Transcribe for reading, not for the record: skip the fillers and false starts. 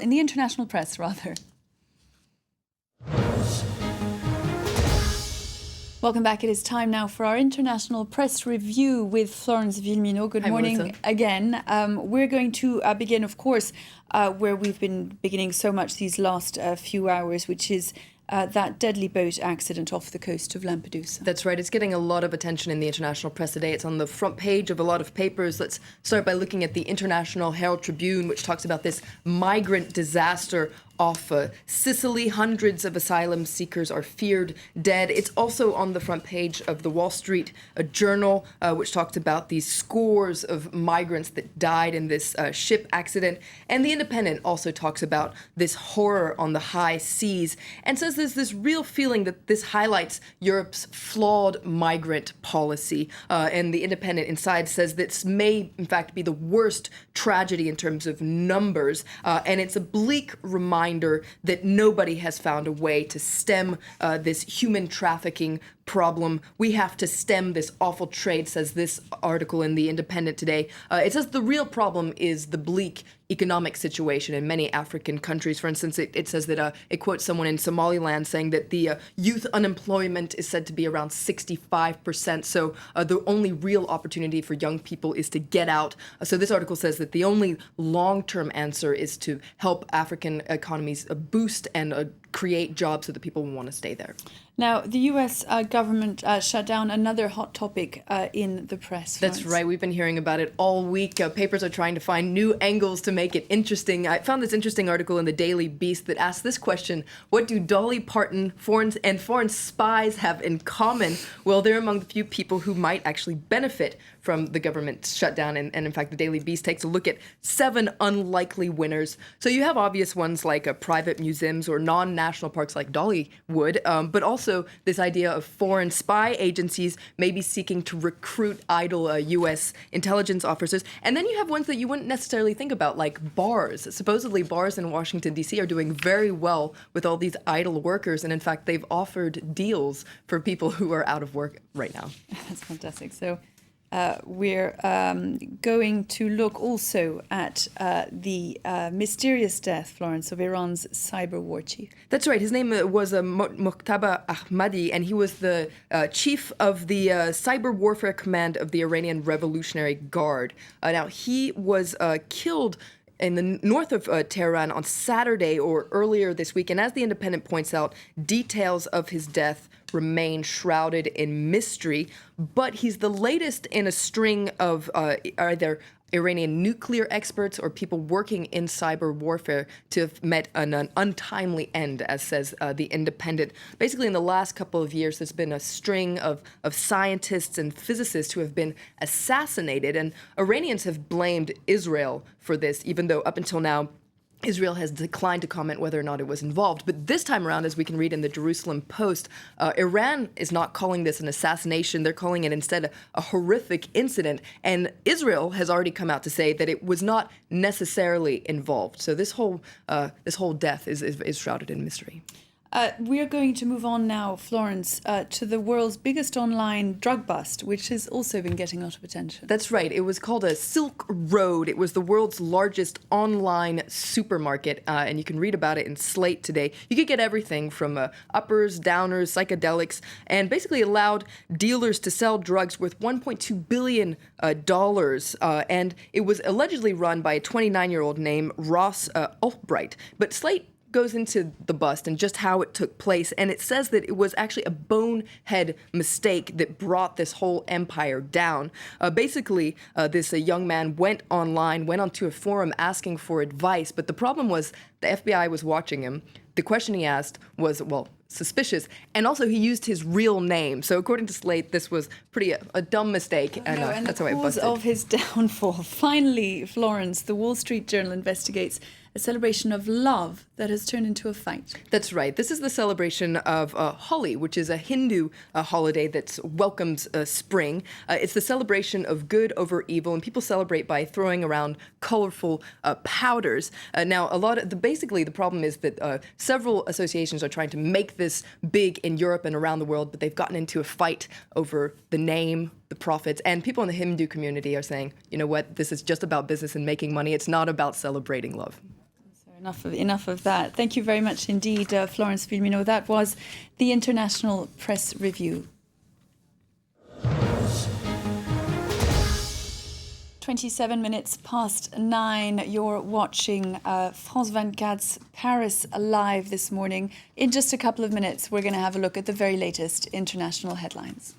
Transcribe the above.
in the international press, rather. Welcome back. It is time now for our international press review with Florence Villeminot. Good morning, Melissa. again. We're going to begin, of course, where we've been beginning so much these last few hours, which is that deadly boat accident off the coast of Lampedusa. That's right. It's getting a lot of attention in the international press today. It's on the front page of a lot of papers. Let's start by looking at the International Herald Tribune, which talks about this migrant disaster off Sicily. Hundreds of asylum seekers are feared dead. It's also on the front page of the Wall Street Journal, which talked about these scores of migrants that died in this ship accident. And The Independent also talks about this horror on the high seas and says there's this real feeling that this highlights Europe's flawed migrant policy. And The Independent inside says this may, in fact, be the worst tragedy in terms of numbers. And it's a bleak reminder that nobody has found a way to stem this human trafficking problem. We have to stem this awful trade, says this article in The Independent today. It says the real problem is the bleak economic situation in many African countries. For instance, it says that it quotes someone in Somaliland saying that the youth unemployment is said to be around 65%. So the only real opportunity for young people is to get out. So this article says that the only long-term answer is to help African economies boost and create jobs so that people will want to stay there. Now, the U.S. government shut down another hot topic in the press. That's right. We've been hearing about it all week. Papers are trying to find new angles to make it interesting. I found this interesting article in the Daily Beast that asked this question: what do Dolly Parton and foreign spies have in common? Well, they're among the few people who might actually benefit from the government shutdown. And in fact, the Daily Beast takes a look at 7 unlikely winners. So you have obvious ones like private museums or non-national parks like Dollywood, but also this idea of foreign spy agencies maybe seeking to recruit idle U.S. intelligence officers. And then you have ones that you wouldn't necessarily think about, like bars. Supposedly bars in Washington, D.C. are doing very well with all these idle workers. And in fact, they've offered deals for people who are out of work right now. That's fantastic. So we're going to look also at the mysterious death, Florence, of Iran's cyber war chief. That's right. His name was Muqtada Ahmadi, and he was the chief of the cyber warfare command of the Iranian Revolutionary Guard. Now, he was killed in the north of Tehran on Saturday or earlier this week. And as The Independent points out, details of his death remain shrouded in mystery. But he's the latest in a string of either Iranian nuclear experts or people working in cyber warfare to have met an untimely end, as says The Independent. Basically, in the last couple of years, there's been a string of scientists and physicists who have been assassinated, and Iranians have blamed Israel for this, even though up until now, Israel has declined to comment whether or not it was involved. But this time around, as we can read in the Jerusalem Post, Iran is not calling this an assassination. They're calling it instead a horrific incident. And Israel has already come out to say that it was not necessarily involved. So this whole death is shrouded in mystery. We're going to move on now, Florence, to the world's biggest online drug bust, which has also been getting a lot of attention. That's right. It was called a Silk Road. It was the world's largest online supermarket, and you can read about it in Slate today. You could get everything from uppers, downers, psychedelics, and basically allowed dealers to sell drugs worth $1.2 billion. And it was allegedly run by a 29-year-old named Ross Albright. But Slate goes into the bust and just how it took place, and it says that it was actually a bonehead mistake that brought this whole empire down. Basically, this young man went onto a forum asking for advice, but the problem was the FBI was watching him. The question he asked was, suspicious, and also he used his real name. So according to Slate, this was a dumb mistake, and that's how it busted. The cause of his downfall. Finally, Florence, the Wall Street Journal investigates a celebration of love that has turned into a fight. That's right. This is the celebration of Holi, which is a Hindu holiday that welcomes spring. It's the celebration of good over evil, and people celebrate by throwing around colorful powders. Now, basically the problem is that several associations are trying to make this big in Europe and around the world, but they've gotten into a fight over the name, the profits, and people in the Hindu community are saying, you know what, this is just about business and making money. It's not about celebrating love. So Enough of that. Thank you very much indeed, Florence Filmino. That was the International Press Review. 27 minutes past 9. You're watching France 24's Paris Live this morning. In just a couple of minutes, we're going to have a look at the very latest international headlines.